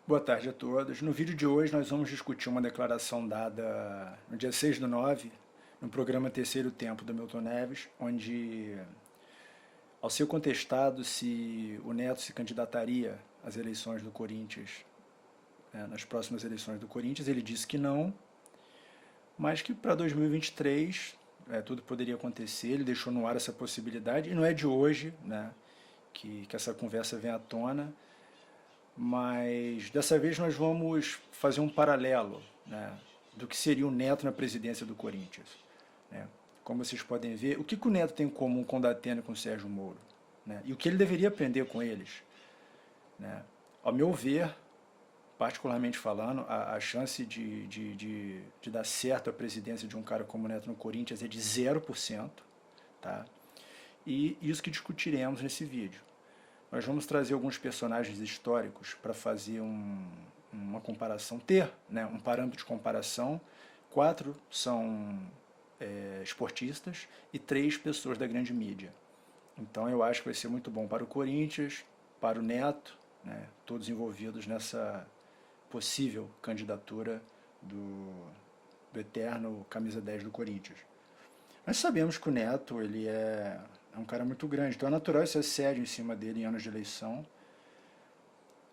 Boa tarde a todos. No vídeo de hoje nós vamos discutir uma declaração dada no dia 6/9, no programa Terceiro Tempo do Milton Neves, onde, ao ser contestado se o Neto se candidataria às eleições do Corinthians, nas próximas eleições do Corinthians, ele disse que não, mas que para 2023 tudo poderia acontecer. Ele deixou no ar essa possibilidade, e não é de hoje, né, que essa conversa vem à tona. Mas dessa vez nós vamos fazer um paralelo, né, do que seria o Neto na presidência do Corinthians. Né? Como vocês podem ver, o que o Neto tem em comum com o Datena e com o Sérgio Moro? Né? E o que ele deveria aprender com eles? Né? Ao meu ver, particularmente falando, a chance de dar certo a presidência de um cara como o Neto no Corinthians é de 0%. Tá? E isso que discutiremos nesse vídeo. Nós vamos trazer alguns personagens históricos para fazer uma comparação, né, um parâmetro de comparação. 4 são esportistas e 3 pessoas da grande mídia. Então eu acho que vai ser muito bom para o Corinthians, para o Neto, né, todos envolvidos nessa possível candidatura do eterno camisa 10 do Corinthians. Nós sabemos que o Neto ele é um cara muito grande, então é natural esse assédio em cima dele em anos de eleição.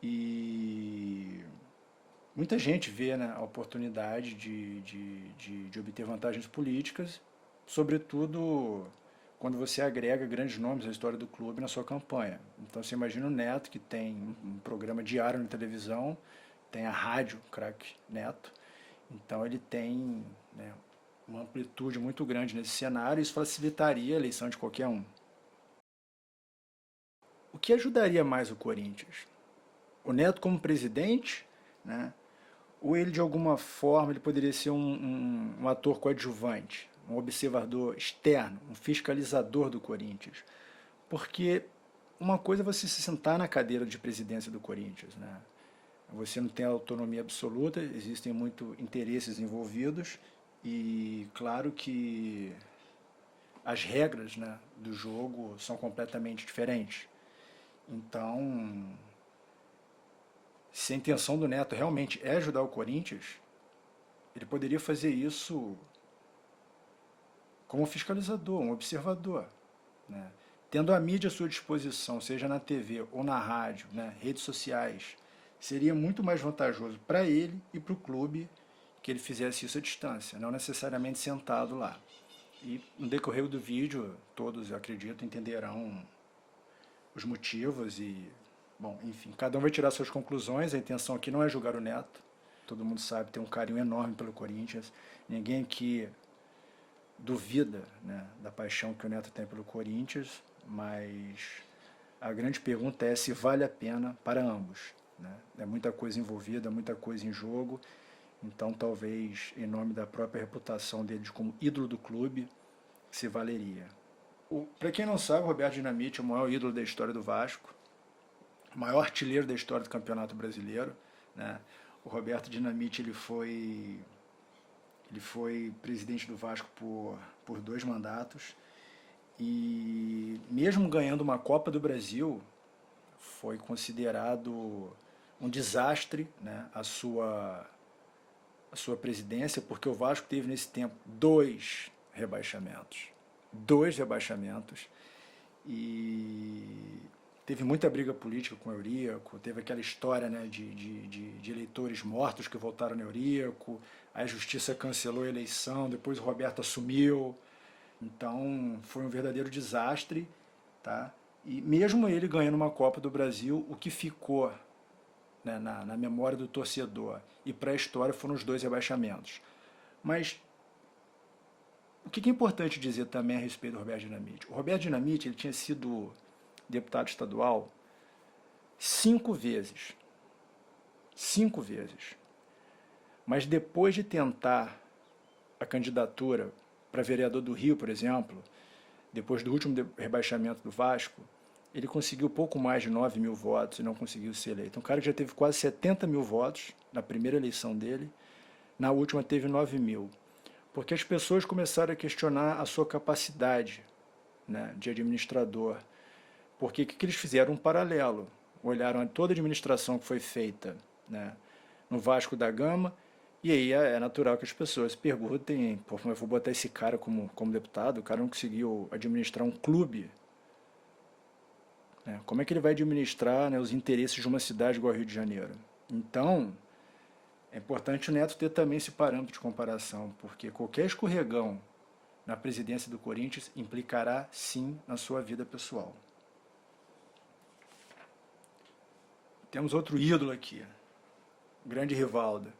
E muita gente vê, né, a oportunidade de obter vantagens políticas, sobretudo quando você agrega grandes nomes da história do clube na sua campanha. Então você imagina o Neto, que tem um programa diário na televisão, tem a rádio Craque Neto, então ele tem, né, uma amplitude muito grande nesse cenário, e isso facilitaria a eleição de qualquer um. O que ajudaria mais o Corinthians? O Neto como presidente, né? Ou ele de alguma forma ele poderia ser um ator coadjuvante, um observador externo, um fiscalizador do Corinthians? Porque uma coisa é você se sentar na cadeira de presidência do Corinthians, né? Você não tem autonomia absoluta, existem muitos interesses envolvidos, e claro que as regras, né, do jogo são completamente diferentes. Então, se a intenção do Neto realmente é ajudar o Corinthians, ele poderia fazer isso como fiscalizador, um observador, né? Tendo a mídia à sua disposição, seja na TV ou na rádio, né, redes sociais, seria muito mais vantajoso para ele e para o clube que ele fizesse isso à distância, não necessariamente sentado lá. E no decorrer do vídeo, todos, eu acredito, entenderão os motivos e, bom, enfim, cada um vai tirar suas conclusões. A intenção aqui não é julgar o Neto. Todo mundo sabe, tem um carinho enorme pelo Corinthians. Ninguém aqui duvida, né, da paixão que o Neto tem pelo Corinthians, mas a grande pergunta é se vale a pena para ambos. Né? É muita coisa envolvida, muita coisa em jogo. Então, talvez, em nome da própria reputação dele como ídolo do clube, se valeria. Para quem não sabe, o Roberto Dinamite é o maior ídolo da história do Vasco, o maior artilheiro da história do Campeonato Brasileiro. Né? O Roberto Dinamite ele foi presidente do Vasco por 2 mandatos, e mesmo ganhando uma Copa do Brasil, foi considerado um desastre, né, a sua presidência, porque o Vasco teve nesse tempo 2 rebaixamentos. 2 rebaixamentos. E teve muita briga política com o Eurico, teve aquela história, né, de eleitores mortos que votaram no Eurico, a justiça cancelou a eleição, depois o Roberto assumiu. Então foi um verdadeiro desastre. Tá? E mesmo ele ganhando uma Copa do Brasil, o que ficou, né, na memória do torcedor e para a história foram os 2 rebaixamentos. Mas o que é importante dizer também a respeito do Roberto Dinamite? O Roberto Dinamite ele tinha sido deputado estadual 5 vezes. 5 vezes. Mas depois de tentar a candidatura para vereador do Rio, por exemplo, depois do último rebaixamento do Vasco, ele conseguiu pouco mais de 9 mil votos e não conseguiu ser eleito. Um cara que já teve quase 70 mil votos na primeira eleição dele, na última teve 9 mil. Porque as pessoas começaram a questionar a sua capacidade, né, de administrador. Porque o que eles fizeram? Um paralelo. Olharam toda a administração que foi feita né, no Vasco da Gama, e aí é natural que as pessoas se perguntem, pô, mas eu vou botar esse cara como deputado, o cara não conseguiu administrar um clube, né, como é que ele vai administrar, né, os interesses de uma cidade igual ao Rio de Janeiro? Então, é importante o Neto ter também esse parâmetro de comparação, porque qualquer escorregão na presidência do Corinthians implicará sim na sua vida pessoal. Temos outro ídolo aqui, o grande Rivaldo.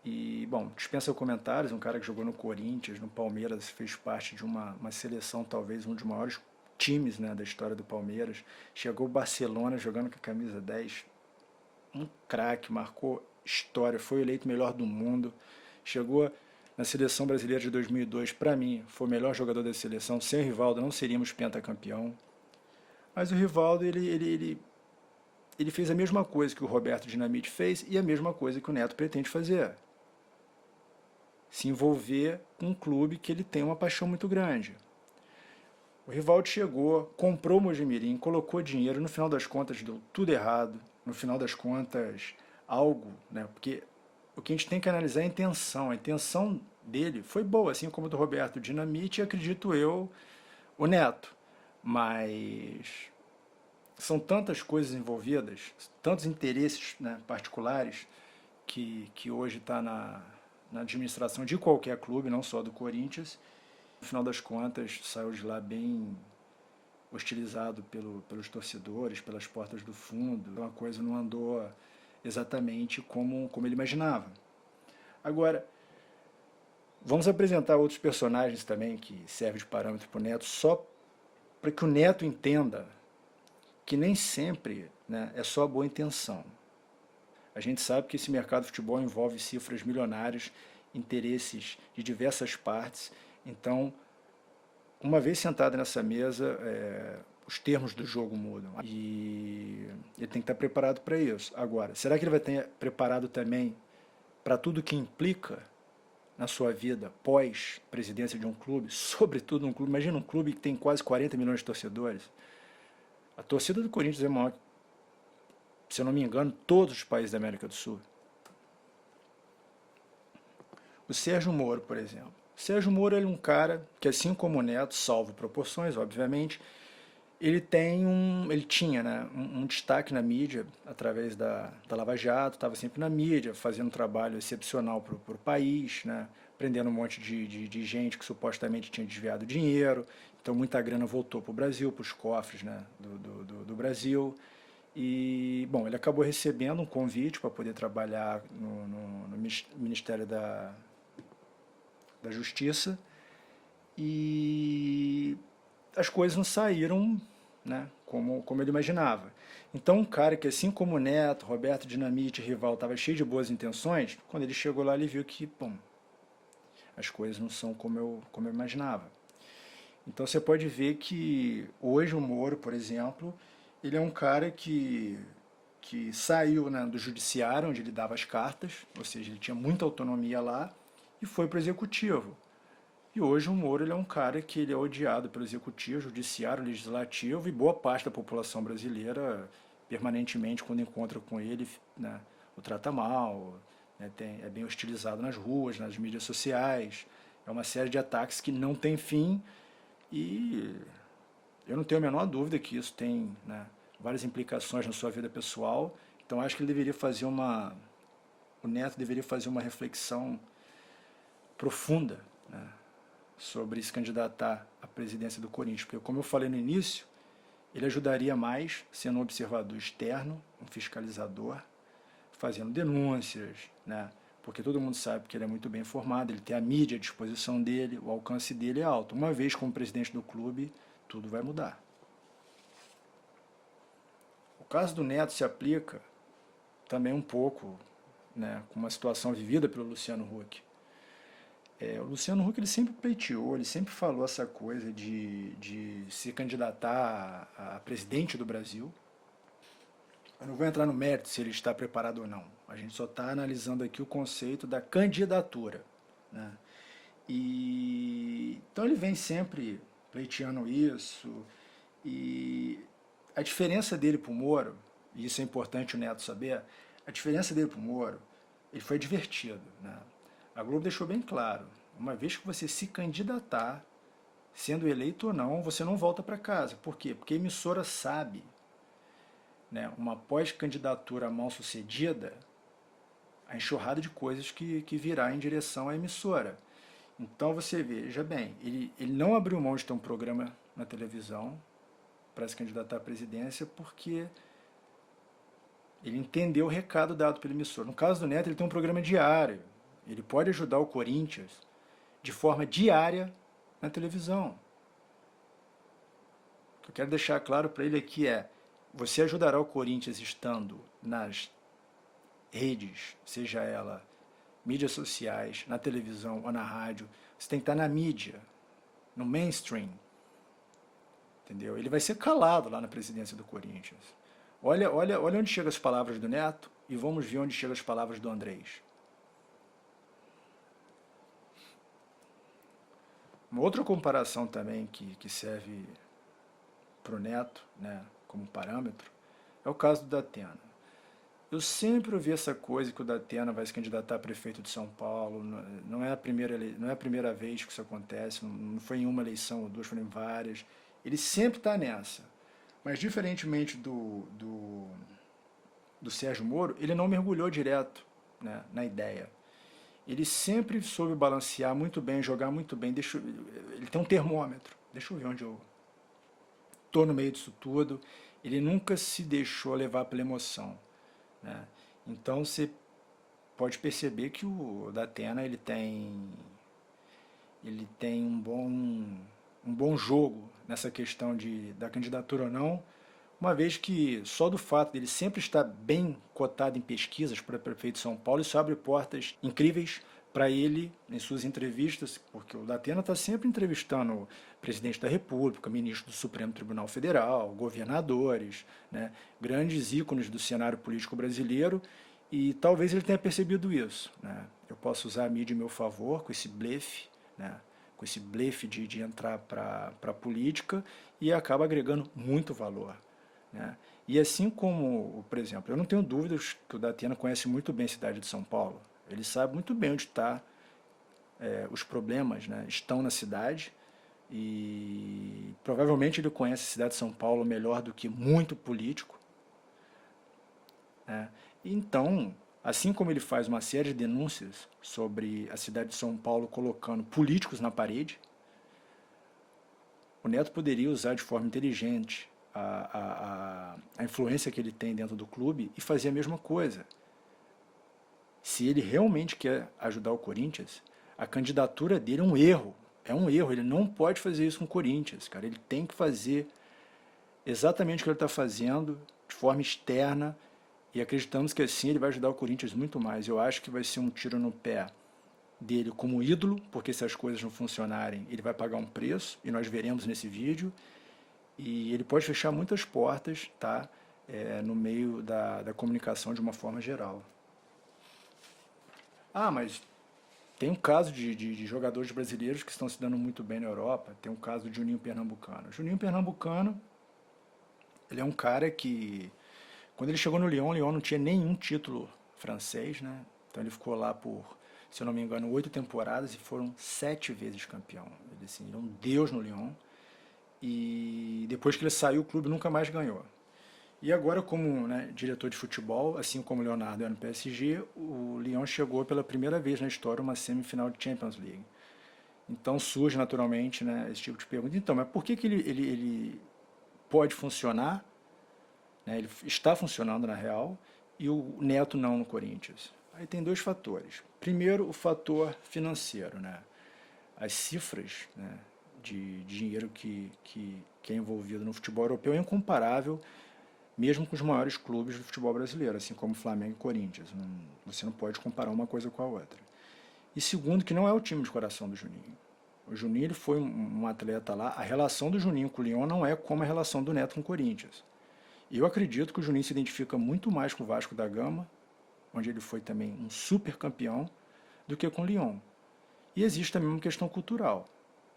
E, bom, dispensa comentários, um cara que jogou no Corinthians, no Palmeiras, fez parte de uma seleção, talvez um dos maiores times, né, da história do Palmeiras. Chegou ao Barcelona jogando com a camisa 10, um craque, marcou história, foi eleito melhor do mundo. Chegou na seleção brasileira de 2002, para mim, foi o melhor jogador da seleção. Sem o Rivaldo não seríamos pentacampeão. Mas o Rivaldo, ele fez a mesma coisa que o Roberto Dinamite fez e a mesma coisa que o Neto pretende fazer. Se envolver com um clube que ele tem uma paixão muito grande. O Rivaldo chegou, comprou o Mojimirim, colocou dinheiro, no final das contas deu tudo errado, no final das contas algo, né? Porque o que a gente tem que analisar é a intenção dele foi boa, assim como a do Roberto Dinamite e acredito eu, o Neto, mas são tantas coisas envolvidas, tantos interesses, né, particulares, que hoje está na administração de qualquer clube, não só do Corinthians. No final das contas, saiu de lá bem hostilizado pelos torcedores, pelas portas do fundo. Então a coisa não andou exatamente como ele imaginava. Agora, vamos apresentar outros personagens também que servem de parâmetro para o Neto, só para que o Neto entenda que nem sempre, né, é só a boa intenção. A gente sabe que esse mercado de futebol envolve cifras milionárias, interesses de diversas partes. Então, uma vez sentado nessa mesa, os termos do jogo mudam. E ele tem que estar preparado para isso. Agora, será que ele vai estar preparado também para tudo que implica na sua vida pós-presidência de um clube? Sobretudo um clube. Imagina um clube que tem quase 40 milhões de torcedores. A torcida do Corinthians é maior, se eu não me engano, todos os países da América do Sul. O Sérgio Moro, por exemplo. O Sérgio Moro é um cara que, assim como o Neto, salvo proporções, obviamente, ele tinha, né, um destaque na mídia através da Lava Jato, estava sempre na mídia, fazendo um trabalho excepcional para o país, né, prendendo um monte de gente que supostamente tinha desviado dinheiro. Então muita grana voltou para o Brasil, para os cofres, né, do Brasil. E, bom, ele acabou recebendo um convite para poder trabalhar no Ministério da Justiça e as coisas não saíram, né, como ele imaginava. Então um cara que, assim como o Neto, Roberto Dinamite, Rival, estava cheio de boas intenções, quando ele chegou lá ele viu que, bom, as coisas não são como eu imaginava. Então você pode ver que hoje o Moro, por exemplo, ele é um cara que saiu, né, do judiciário, onde ele dava as cartas, ou seja, ele tinha muita autonomia lá, e foi para o executivo. E hoje o Moro ele é um cara que ele é odiado pelo executivo, judiciário, legislativo, e boa parte da população brasileira, permanentemente, quando encontra com ele, né, o trata mal, né, é bem hostilizado nas ruas, nas mídias sociais. É uma série de ataques que não tem fim, e eu não tenho a menor dúvida que isso tem, né, várias implicações na sua vida pessoal. Então acho que o Neto deveria fazer uma reflexão profunda, né, sobre se candidatar à presidência do Corinthians, porque como eu falei no início, ele ajudaria mais sendo um observador externo, um fiscalizador, fazendo denúncias, né, porque todo mundo sabe que ele é muito bem informado, ele tem a mídia à disposição dele, o alcance dele é alto. Uma vez como presidente do clube, tudo vai mudar. O caso do Neto se aplica também um pouco, né, com uma situação vivida pelo Luciano Huck. O Luciano Huck ele sempre pleiteou, ele sempre falou essa coisa de se candidatar a presidente do Brasil. Eu não vou entrar no mérito se ele está preparado ou não. A gente só está analisando aqui o conceito da candidatura, né? Então ele vem sempre pleiteando isso. E a diferença dele para o Moro, e isso é importante o Neto saber, A diferença dele para o Moro, ele foi divertido, né? A Globo deixou bem claro, uma vez que você se candidatar, sendo eleito ou não, você não volta para casa. Por quê? Porque a emissora sabe, né, uma pós-candidatura mal sucedida, a enxurrada de coisas que virá em direção à emissora. Então você veja bem, ele não abriu mão de ter um programa na televisão para se candidatar à presidência porque ele entendeu o recado dado pela emissora. No caso do Neto, ele tem um programa diário. Ele pode ajudar o Corinthians de forma diária na televisão. O que eu quero deixar claro para ele aqui é: você ajudará o Corinthians estando nas redes, seja ela mídias sociais, na televisão ou na rádio. Você tem que estar na mídia, no mainstream. Entendeu? Ele vai ser calado lá na presidência do Corinthians. Olha onde chegam as palavras do Neto e vamos ver onde chegam as palavras do Andrés. Uma outra comparação também que serve para o Neto, né, como parâmetro, é o caso do Datena. Eu sempre ouvi essa coisa que o Datena vai se candidatar a prefeito de São Paulo. Não é a primeira vez que isso acontece, não foi em uma eleição ou duas, foram em várias. Ele sempre está nessa. Mas diferentemente do Sérgio Moro, ele não mergulhou direto, né, na ideia. Ele sempre soube balancear muito bem, jogar muito bem. Ele tem um termômetro. Deixa eu ver onde eu estou no meio disso tudo. Ele nunca se deixou levar pela emoção, né? Então você pode perceber que o Datena ele tem um bom jogo nessa questão da candidatura ou não, uma vez que só do fato dele sempre estar bem cotado em pesquisas para prefeito de São Paulo, isso abre portas incríveis para ele em suas entrevistas, porque o Datena está sempre entrevistando o presidente da República, ministro do Supremo Tribunal Federal, governadores, né, grandes ícones do cenário político brasileiro, e talvez ele tenha percebido isso, né? Eu posso usar a mídia em meu favor com esse blefe, né, com esse blefe de entrar para a política, e acaba agregando muito valor, né? E assim como, por exemplo, eu não tenho dúvidas que o Datena conhece muito bem a cidade de São Paulo. Ele sabe muito bem onde os problemas, né, estão na cidade, e provavelmente ele conhece a cidade de São Paulo melhor do que muito político, né? Então, assim como ele faz uma série de denúncias sobre a cidade de São Paulo colocando políticos na parede, o Neto poderia usar de forma inteligente a influência que ele tem dentro do clube e fazer a mesma coisa. Se ele realmente quer ajudar o Corinthians, a candidatura dele é um erro. É um erro, ele não pode fazer isso com o Corinthians, cara. Ele tem que fazer exatamente o que ele está fazendo, de forma externa, e acreditamos que assim ele vai ajudar o Corinthians muito mais. Eu acho que vai ser um tiro no pé dele como ídolo, porque se as coisas não funcionarem, ele vai pagar um preço, e nós veremos nesse vídeo, e ele pode fechar muitas portas, tá? No meio da comunicação de uma forma geral. Ah, mas tem um caso de jogadores brasileiros que estão se dando muito bem na Europa. Tem um caso do Juninho Pernambucano. O Juninho Pernambucano, ele é um cara que, quando ele chegou no Lyon, o Lyon não tinha nenhum título francês, né? Então ele ficou lá por, se eu não me engano, 8 temporadas e foram 7 vezes campeão. Ele, assim, ele é um deus no Lyon. E depois que ele saiu, o clube nunca mais ganhou. E agora, como, né, diretor de futebol, assim como o Leonardo é no PSG, o Lyon chegou pela primeira vez na história a uma semifinal de Champions League. Então surge naturalmente, né, esse tipo de pergunta. Então, mas por que ele pode funcionar, né, ele está funcionando na real, e o Neto não no Corinthians? Aí tem dois fatores. Primeiro, o fator financeiro, né? As cifras, né, de dinheiro que é envolvido no futebol europeu é incomparável, mesmo com os maiores clubes do futebol brasileiro, assim como Flamengo e Corinthians. Você não pode comparar uma coisa com a outra. E segundo, que não é o time de coração do Juninho. O Juninho ele foi um atleta lá, a relação do Juninho com o Lyon não é como a relação do Neto com o Corinthians. E eu acredito que o Juninho se identifica muito mais com o Vasco da Gama, onde ele foi também um super campeão, do que com o Lyon. E existe também uma questão cultural.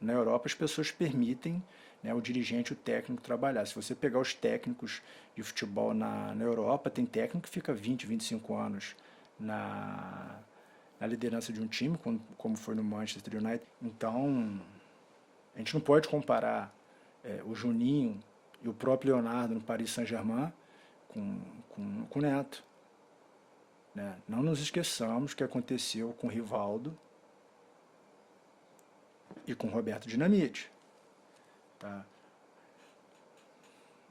Na Europa as pessoas permitem, né, o dirigente, o técnico trabalhar. Se você pegar os técnicos de futebol na Europa, tem técnico que fica 20, 25 anos na liderança de um time, como foi no Manchester United. Então, a gente não pode comparar o Juninho e o próprio Leonardo no Paris Saint-Germain com o Neto. Né? Não nos esqueçamos que aconteceu com o Rivaldo e com o Roberto Dinamite. Tá?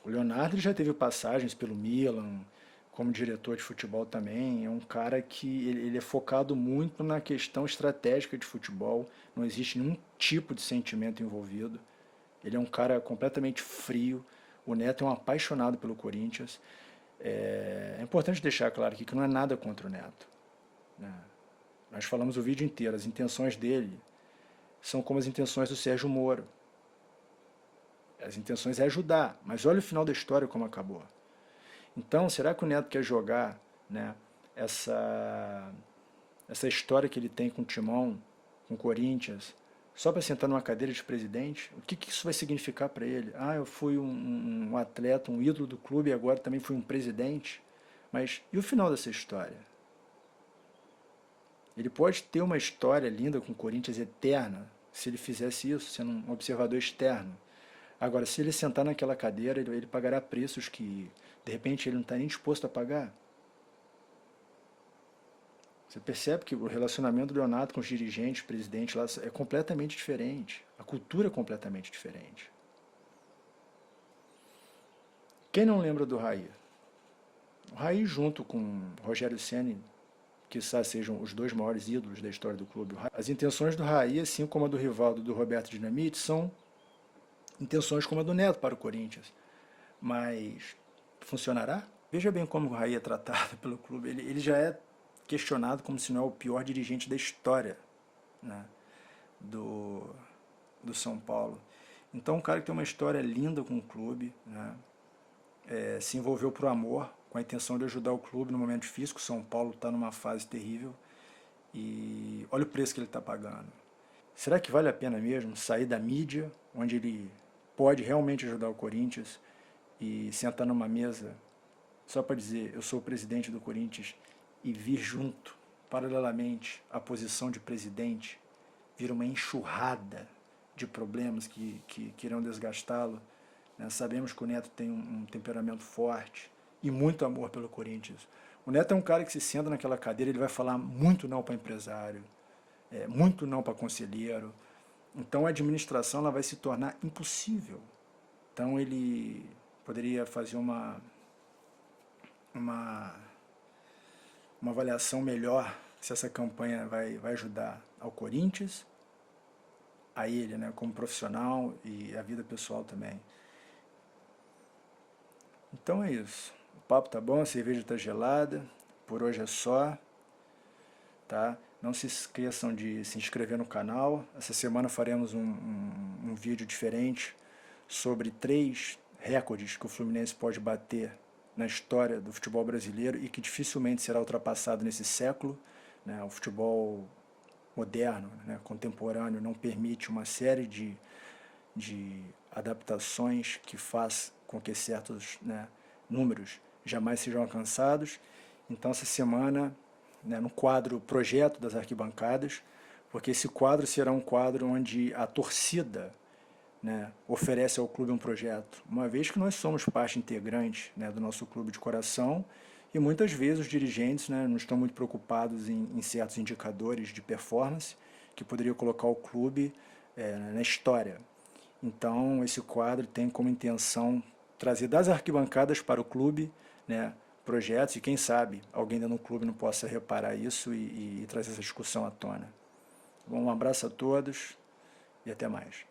O Leonardo já teve passagens pelo Milan, como diretor de futebol também. É um cara que ele é focado muito na questão estratégica de futebol, não existe nenhum tipo de sentimento envolvido. Ele é um cara completamente frio. O Neto é um apaixonado pelo Corinthians. É importante deixar claro aqui que não é nada contra o Neto. Né? Nós falamos o vídeo inteiro, as intenções dele são como as intenções do Sérgio Moro. As intenções é ajudar, mas olha o final da história como acabou. Então, será que o Neto quer jogar, né, essa história que ele tem com o Timão, com o Corinthians, só para sentar numa cadeira de presidente? O que isso vai significar para ele? Ah, eu fui um atleta, um ídolo do clube e agora também fui um presidente. Mas e o final dessa história? Ele pode ter uma história linda com o Corinthians eterna se ele fizesse isso, sendo um observador externo. Agora, se ele sentar naquela cadeira, ele pagará preços que, de repente, ele não está nem disposto a pagar. Você percebe que o relacionamento do Leonardo com os dirigentes, presidentes lá, é completamente diferente. A cultura é completamente diferente. Quem não lembra do Raí? O Raí, junto com o Rogério Ceni, quizás sejam os dois maiores ídolos da história do clube. As intenções do Raí, assim como a do Rivaldo e do Roberto Dinamite, são intenções como a do Neto para o Corinthians. Mas funcionará? Veja bem como o Raí é tratado pelo clube. Ele já é questionado como se não é o pior dirigente da história, né, do São Paulo. Então, um cara que tem uma história linda com o clube, né, se envolveu por amor, com a intenção de ajudar o clube no momento difícil, que o São Paulo está numa fase terrível, e olha o preço que ele está pagando. Será que vale a pena mesmo sair da mídia, onde ele pode realmente ajudar o Corinthians, e sentar numa mesa só para dizer eu sou o presidente do Corinthians, e vir junto, paralelamente, à posição de presidente, vir uma enxurrada de problemas que irão desgastá-lo? Né? Sabemos que o Neto tem um temperamento forte e muito amor pelo Corinthians. O Neto é um cara que se senta naquela cadeira, ele vai falar muito não para empresário, muito não para conselheiro. Então a administração ela vai se tornar impossível. Então ele poderia fazer uma avaliação melhor se essa campanha vai ajudar ao Corinthians, a ele, né, como profissional, e a vida pessoal também. Então é isso. O papo tá bom, a cerveja tá gelada. Por hoje é só. Tá? Não se esqueçam de se inscrever no canal. Essa semana faremos um vídeo diferente sobre 3 recordes que o Fluminense pode bater na história do futebol brasileiro e que dificilmente será ultrapassado nesse século. Né? O futebol moderno, né, contemporâneo, não permite uma série de adaptações que faz com que certos, né, números jamais sejam alcançados. Então, essa semana, né, no quadro Projeto das Arquibancadas, porque esse quadro será um quadro onde a torcida, né, oferece ao clube um projeto, uma vez que nós somos parte integrante, né, do nosso clube de coração, e muitas vezes os dirigentes, né, não estão muito preocupados em certos indicadores de performance que poderiam colocar o clube na história. Então esse quadro tem como intenção trazer das arquibancadas para o clube, né, projetos, e quem sabe alguém dentro do clube não possa reparar isso e trazer essa discussão à tona. Bom, um abraço a todos e até mais.